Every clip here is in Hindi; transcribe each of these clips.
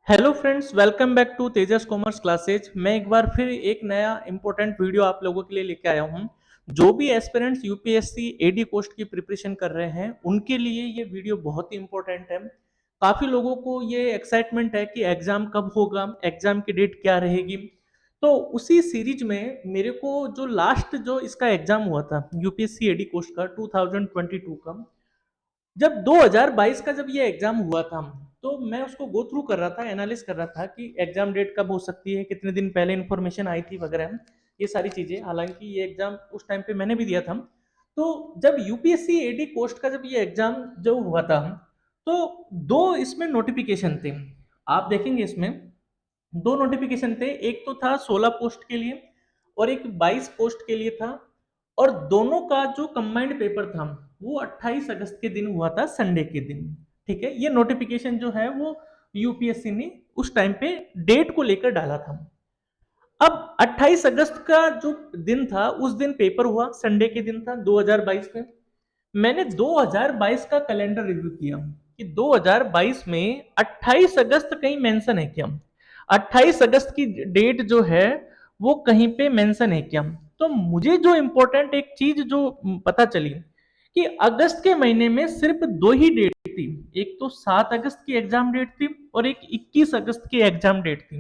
Hello friends, welcome back to Tejas commerce classes. मैं एक बार फिर एक नया इंपॉर्टेंट वीडियो आप लोगों के लिए लेके आया हूं। जो भी एस्पिरेंट्स यूपीएससी एडी पोस्ट की प्रिपरेशन कर रहे हैं उनके लिए ये वीडियो बहुत ही इंपॉर्टेंट है। काफ़ी लोगों को ये एक्साइटमेंट है कि एग्ज़ाम कब होगा, एग्ज़ाम की डेट क्या रहेगी। तो उसी सीरीज में मेरे को जो लास्ट जो इसका एग्ज़ाम हुआ था यूपीएससी एडी पोस्ट का 2022 का, जब 2022 का जब ये एग्जाम हुआ था, तो मैं उसको गो थ्रू कर रहा था, एनालिस कर रहा था कि एग्जाम डेट कब हो सकती है, कितने दिन पहले इन्फॉर्मेशन आई थी वगैरह, ये सारी चीजें। हालांकि ये एग्जाम उस टाइम पे मैंने भी दिया था। तो जब यूपीएससी एडी पोस्ट का जब ये एग्जाम जो हुआ था, तो दो इसमें नोटिफिकेशन थे। आप देखेंगे इसमें दो नोटिफिकेशन थे, एक तो था 16 पोस्ट के लिए और एक 22 पोस्ट के लिए था। और दोनों का जो कंबाइंड पेपर था वो 28 अगस्त के दिन हुआ था, संडे के दिन। ठीक है, ये नोटिफिकेशन जो है वो यूपीएससी ने उस टाइम पे डेट को लेकर डाला था। अब 28 अगस्त का जो दिन था उस दिन पेपर हुआ, संडे के दिन था 2022 में। मैंने 2022 का कैलेंडर रिव्यू किया कि 2022 में 28 अगस्त कहीं मेंशन है क्या, 28 अगस्त की डेट जो है वो कहीं पे मेंशन है क्या। तो मुझे जो इंपॉर्टेंट एक चीज जो पता चली कि अगस्त के महीने में सिर्फ दो ही डेट थी। एक तो 7 अगस्त की एग्जाम डेट थी और एक 21 अगस्त की एग्जाम डेट थी।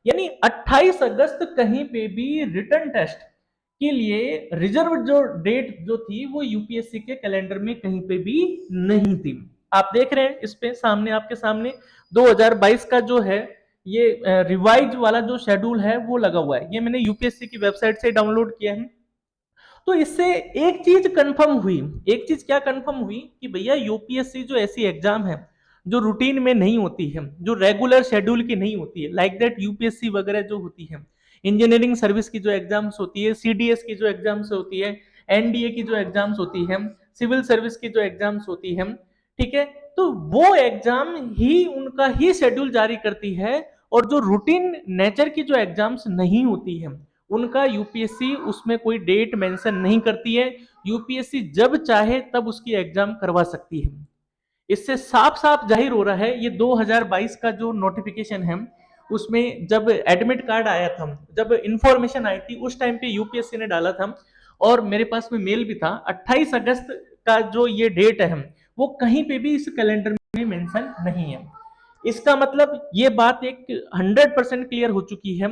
यानी 28 अगस्त कहीं पे भी रिटर्न टेस्ट के लिए रिजर्व जो डेट जो थी वो यूपीएससी के कैलेंडर में कहीं पे भी नहीं थी। आप देख रहे हैं इस पे सामने, आपके सामने 2022 का जो है ये रिवाइज वाला जो शेड्यूल है वो लगा हुआ है। ये मैंने यूपीएससी की वेबसाइट से डाउनलोड किया है। तो इससे एक चीज कंफर्म हुई, एक चीज क्या कंफर्म हुई कि भैया यूपीएससी जो ऐसी एग्जाम है जो रूटीन में नहीं होती है, जो रेगुलर शेड्यूल की नहीं होती है, लाइक दैट यूपीएससी वगैरह जो होती है, इंजीनियरिंग सर्विस की जो एग्जाम्स होती है, सीडीएस की जो एग्जाम्स होती है, एनडीए की जो एग्जाम्स होती है, सिविल सर्विस की जो एग्जाम्स होती है, ठीक है, तो वो एग्जाम ही उनका ही शेड्यूल जारी करती है। और जो रूटीन नेचर की जो एग्जाम्स नहीं होती है उनका यूपीएससी उसमें कोई डेट मेंशन नहीं करती है। यूपीएससी जब चाहे तब उसकी एग्जाम करवा सकती है। इससे साफ साफ जाहिर हो रहा है, ये 2022 का जो नोटिफिकेशन है उसमें जब एडमिट कार्ड आया था, जब इंफॉर्मेशन आई थी उस टाइम पे यूपीएससी ने डाला था और मेरे पास में मेल भी था। 28 अगस्त का जो ये डेट है वो कहीं पे भी इस कैलेंडर में मेंशन नहीं है। इसका मतलब ये बात एक 100% क्लियर हो चुकी है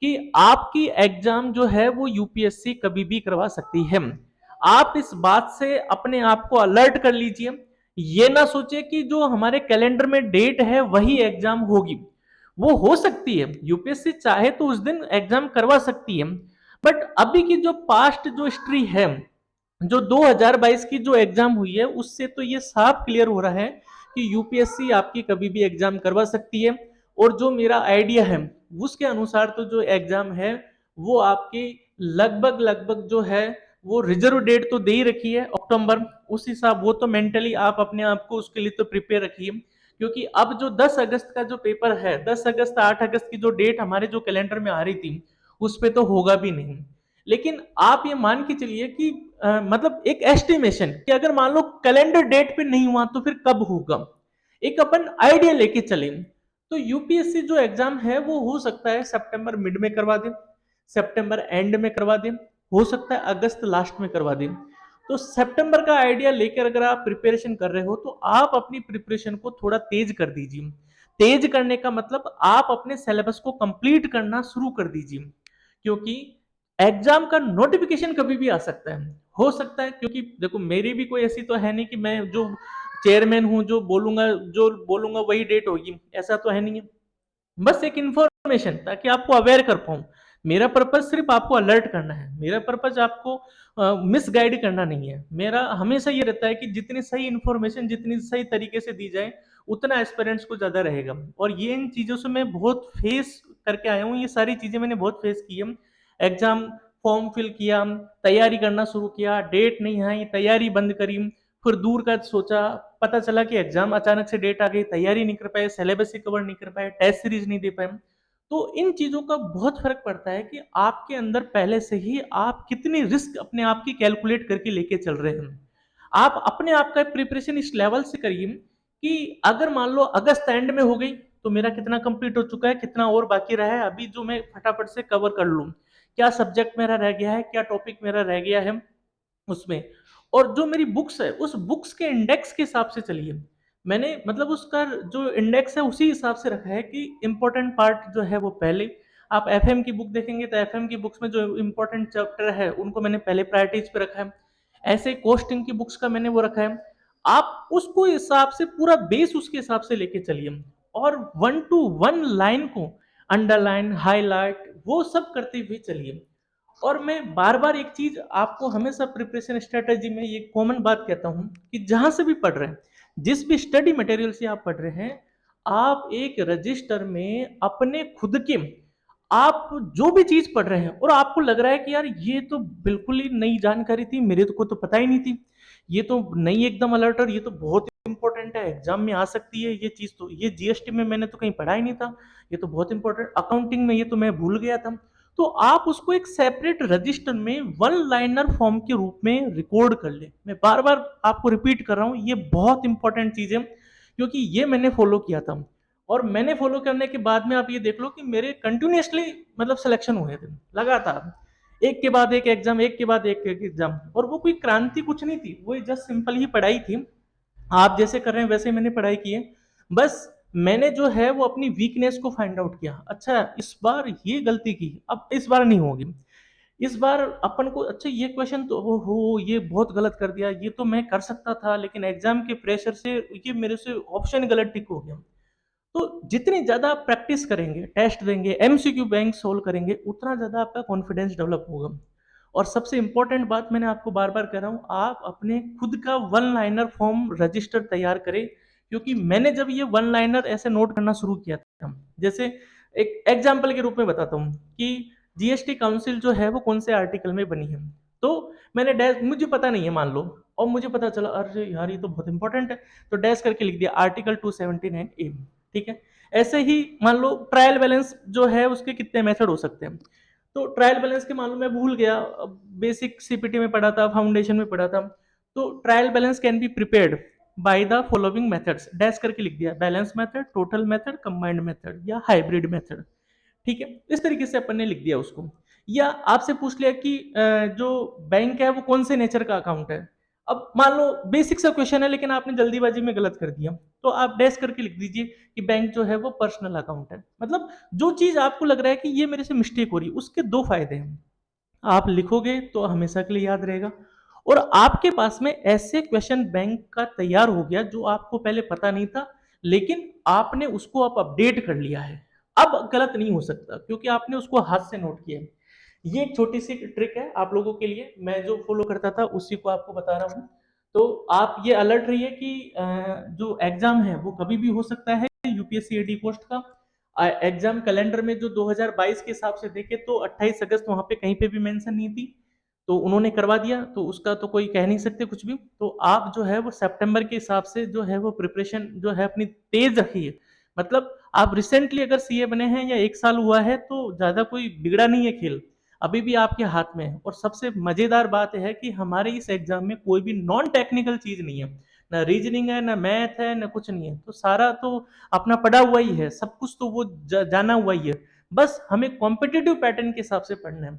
कि आपकी एग्जाम जो है वो यूपीएससी कभी भी करवा सकती है। आप इस बात से अपने आप को अलर्ट कर लीजिए। ये ना सोचे कि जो हमारे कैलेंडर में डेट है वही एग्जाम होगी। वो हो सकती है, यूपीएससी चाहे तो उस दिन एग्जाम करवा सकती है, बट अभी की जो पास्ट जो हिस्ट्री है, जो 2022 की जो एग्जाम हुई है उससे तो ये साफ क्लियर हो रहा है कि यूपीएससी आपकी कभी भी एग्जाम करवा सकती है। और जो मेरा आइडिया है उसके अनुसार तो जो एग्जाम है वो आपकी लगभग लगभग जो है वो रिजर्व डेट तो दे ही रखी है अक्टूबर। उस हिसाब वो तो मेंटली आप अपने आप को उसके लिए तो प्रिपेयर रखिए, क्योंकि अब जो 10 अगस्त का जो पेपर है, 10 अगस्त 8 अगस्त की जो डेट हमारे जो कैलेंडर में आ रही थी उस पर तो होगा भी नहीं। लेकिन आप ये मान के चलिए कि मतलब एक एस्टिमेशन कि अगर मान लो कैलेंडर डेट पे नहीं हुआ तो फिर कब होगा, एक अपन आइडिया लेके चले। तो यूपीएससी जो एग्जाम है वो हो सकता है सितंबर मिड में करवा दे, सितंबर एंड में करवा दे, हो सकता है अगस्त लास्ट में करवा दे। तो सितंबर का आइडिया लेकर अगर आप प्रिपरेशन कर रहे हो तो आप अपनी प्रिपरेशन को थोड़ा तेज कर दीजिए। तेज करने का मतलब आप अपने सिलेबस को कंप्लीट करना शुरू कर दीजिए, क्योंकि एग्जाम का नोटिफिकेशन कभी भी आ सकता है, हो सकता है। क्योंकि देखो मेरी भी कोई ऐसी तो है नहीं कि मैं जो चेयरमैन हूं जो बोलूंगा वही डेट होगी, ऐसा तो है नहीं है। बस एक इंफॉर्मेशन ताकि आपको अवेयर कर पाऊं। मेरा पर्पज सिर्फ आपको अलर्ट करना है, मेरा पर्पज आपको मिस गाइड करना नहीं है। मेरा हमेशा ये रहता है कि जितनी सही इंफॉर्मेशन जितनी सही तरीके से दी जाए उतना एस्पिरेंट्स को ज्यादा रहेगा। और ये इन चीजों से मैं बहुत फेस करके आया हूँ, ये सारी चीजें मैंने बहुत फेस की है। एग्जाम फॉर्म फिल किया, तैयारी करना शुरू किया, डेट नहीं आई, तैयारी बंद करी, फिर दूर का सोचा, पता चला कि एग्जाम अचानक से डेट आ गई, तैयारी नहीं कर पाए, सिलेबस ही कवर नहीं कर पाए, टेस्ट सीरीज नहीं दे पाए। तो इन चीजों का बहुत फर्क पड़ता है कि आपके अंदर पहले से ही आप कितनी रिस्क अपने आप की कैलकुलेट करके लेके चल रहे हैं। आप अपने आप का प्रिपरेशन इस लेवल से करिए कि अगर मान लो अगस्त एंड में हो गई तो मेरा कितना कंप्लीट हो चुका है, कितना और बाकी रहा है अभी जो मैं फटाफट से कवर कर लूँ। क्या सब्जेक्ट मेरा रह गया है, क्या टॉपिक मेरा रह गया है उसमें। और जो मेरी बुक्स है, उस बुक्स के इंडेक्स के हिसाब से चलिए। मैंने मतलब उसका जो इंडेक्स है उसी हिसाब से रखा है कि इम्पोर्टेंट पार्ट जो है वो पहले। आप एफएम की बुक देखेंगे तो एफएम की बुक्स में जो इम्पोर्टेंट चैप्टर है उनको मैंने पहले प्रायोरिटीज पे रखा है। ऐसे कोस्टिंग की बुक्स का मैंने वो रखा है। आप उसको हिसाब से पूरा बेस उसके हिसाब से लेके चलिए और 1 टू 1 लाइन को अंडरलाइन, हाइलाइट वो सब करते हुए चलिए। और मैं बार-बार एक चीज़ आपको हमेशा प्रिपरेशन स्ट्रैटेजी में ये कॉमन बात कहता हूँ कि जहाँ से भी पढ़ रहे हैं, जिस भी स्टडी मटेरियल से आप पढ़ रहे हैं, आप एक रजिस्टर में अपने खुद के आप जो भी चीज़ पढ़ रहे हैं और आपको लग रहा है कि यार ये तो बिल्कुल ही नई जानकारी थी, मेरे को तो पता ही नहीं थी। ये तो नई एकदम अलर्ट और ये तो बहुत इंपॉर्टेंट है, एग्जाम में आ सकती है ये चीज़ तो, ये जीएसटी में मैंने तो कहीं पढ़ा ही नहीं था, ये तो बहुत इंपॉर्टेंट, अकाउंटिंग में ये तो मैं भूल गया था। तो आप उसको एक सेपरेट रजिस्टर में वन लाइनर फॉर्म के रूप में रिकॉर्ड कर ले। मैं बार बार आपको रिपीट कर रहा हूँ, ये बहुत इंपॉर्टेंट चीज़ है क्योंकि ये मैंने फॉलो किया था। और मैंने फॉलो करने के बाद में आप ये देख लो कि मेरे कंटिन्यूसली मतलब सिलेक्शन हुए थे लगातार, एक के बाद एक एग्जाम, एक के बाद एक एग्जाम। और वो कोई क्रांति कुछ नहीं थी, वो जस्ट सिंपल ही पढ़ाई थी। आप जैसे कर रहे हैं वैसे मैंने पढ़ाई की है। बस मैंने जो है वो अपनी वीकनेस को फाइंड आउट किया। अच्छा इस बार ये गलती की, अब इस बार नहीं होगी। इस बार अपन को अच्छा ये क्वेश्चन तो हो ये बहुत गलत कर दिया, ये तो मैं कर सकता था लेकिन एग्जाम के प्रेशर से ये मेरे से ऑप्शन गलत टिक हो गया। तो जितनी ज़्यादा आप प्रैक्टिस करेंगे, टेस्ट देंगे, एमसीक्यू बैंक सोल्व करेंगे, उतना ज़्यादा आपका कॉन्फिडेंस डेवलप होगा। और सबसे इंपॉर्टेंट बात मैंने आपको बार-बार कह रहा हूँ, आप अपने खुद का वन लाइनर फॉर्म रजिस्टर तैयार करें, क्योंकि मैंने जब ये वन लाइनर ऐसे नोट करना शुरू किया था, जैसे एक एग्जांपल के रूप में बताता हूँ कि जीएसटी काउंसिल जो है वो कौन से आर्टिकल में बनी है। तो मैंने डैश मुझे पता नहीं है मान लो, और मुझे पता चला अरे यार ये तो बहुत इंपॉर्टेंट है, तो डैश करके लिख दिया आर्टिकल 279 ए। ठीक है। ऐसे ही मान लो ट्रायल बैलेंस जो है उसके कितने मेथड हो सकते हैं, तो ट्रायल बैलेंस के मान लो मैं भूल गया, बेसिक सीपीटी में पढ़ा था, फाउंडेशन में पढ़ा था। तो trial balance can be prepared by the following methods, dash करके लिख दिया, balance method, total method, combined method या हाइब्रिड मेथड। ठीक है, इस तरीके से अपन ने लिख दिया उसको। या आपसे पूछ लिया कि जो बैंक है वो कौन से नेचर का अकाउंट है। अब मान लो बेसिक सा क्वेश्चन है लेकिन आपने जल्दीबाजी में गलत कर दिया, तो आप डैश करके लिख दीजिए कि बैंक जो है वो पर्सनल अकाउंट है। मतलब जो चीज आपको लग रहा है कि ये मेरे से मिस्टेक हो रही है, उसके दो फायदे हैं। आप लिखोगे तो हमेशा के लिए याद रहेगा, और आपके पास में ऐसे क्वेश्चन बैंक का तैयार हो गया जो आपको पहले पता नहीं था, लेकिन आपने उसको आप अपडेट कर लिया है। अब गलत नहीं हो सकता क्योंकि आपने उसको हाथ से नोट किया है। ये एक छोटी सी ट्रिक है आप लोगों के लिए, मैं जो फॉलो करता था उसी को आपको बता रहा हूँ। तो आप ये अलर्ट रहिए कि जो एग्जाम है वो कभी भी हो सकता है यूपीएससी एडी पोस्ट का। एग्जाम कैलेंडर में जो 2022 के हिसाब से देखे तो 28 अगस्त वहां पे कहीं पे भी मेंशन नहीं थी, तो उन्होंने करवा दिया, तो उसका तो कोई कह नहीं सकते कुछ भी। तो आप जो है वो सितंबर के हिसाब से जो है वो प्रिपरेशन जो है अपनी तेज रखिए। मतलब आप रिसेंटली अगर सीए बने हैं या एक साल हुआ है तो ज्यादा कोई बिगड़ा नहीं है खेल, अभी भी आपके हाथ में है। और सबसे मजेदार बात है कि हमारे इस एग्जाम में कोई भी नॉन टेक्निकल चीज नहीं है, ना रीजनिंग है, ना मैथ है, ना कुछ नहीं है, तो सारा तो अपना पढ़ा हुआ ही है, सब कुछ तो वो जाना हुआ ही है। बस हमें कॉम्पिटिटिव पैटर्न के हिसाब से पढ़ना है।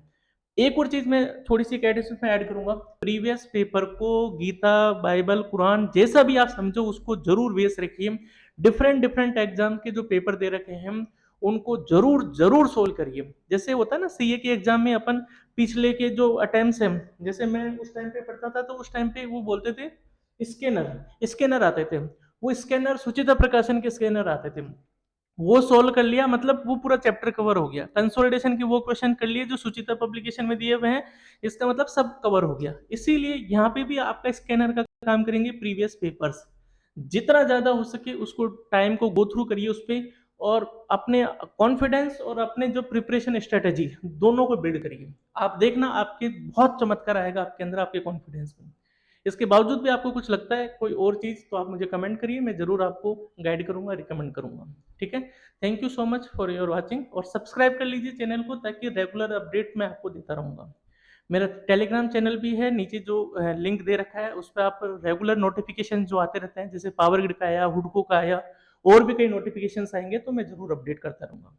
एक और चीज मैं थोड़ी सी कैटेगरी में ऐड करूंगा, प्रीवियस पेपर को गीता, बाइबल, कुरान जैसा भी आप समझो उसको जरूर बेस रखिए। डिफरेंट डिफरेंट एग्जाम के जो पेपर दे रखे हैं उनको जरूर जरूर सोल्व करिए। जैसे होता है ना सीए के एग्जाम में अपन पिछले के जो अटेम्प्ट्स हैं, जैसे मैं उस टाइम पे पढ़ता था तो उस टाइम पे वो बोलते थे स्कैनर स्कैनर आते थे, वो स्कैनर सुचिता प्रकाशन के स्कैनर आते थे, वो सोल्व कर लिया मतलब वो पूरा चैप्टर कवर हो गया। कंसोलिडेशन के वो क्वेश्चन कर लिए जो सुचिता पब्लिकेशन में दिए हुए हैं, इसका मतलब सब कवर हो गया। इसीलिए यहाँ पे भी आपका स्कैनर का काम करेंगे प्रीवियस पेपर्स। जितना ज्यादा हो सके उसको टाइम को गो थ्रू करिए उस पे, और अपने कॉन्फिडेंस और अपने जो प्रिपरेशन स्ट्रेटेजी दोनों को बिल्ड करिए। आप देखना आपके बहुत चमत्कार आएगा आपके अंदर, आपके कॉन्फिडेंस में। इसके बावजूद भी आपको कुछ लगता है कोई और चीज तो आप मुझे कमेंट करिए, मैं जरूर आपको गाइड करूंगा, रिकमेंड करूंगा। ठीक है। Thank you so much for your watching, और सब्सक्राइब कर लीजिए चैनल को ताकि रेगुलर अपडेट मैं आपको देता रहूंगा। मेरा टेलीग्राम चैनल भी है, नीचे जो लिंक दे रखा है उस पर आप रेगुलर नोटिफिकेशन जो आते रहते हैं, जैसे पावर ग्रिड का आया, हुडको का आया, और भी कई नोटिफिकेशंस आएंगे तो मैं जरूर अपडेट करता रहूंगा।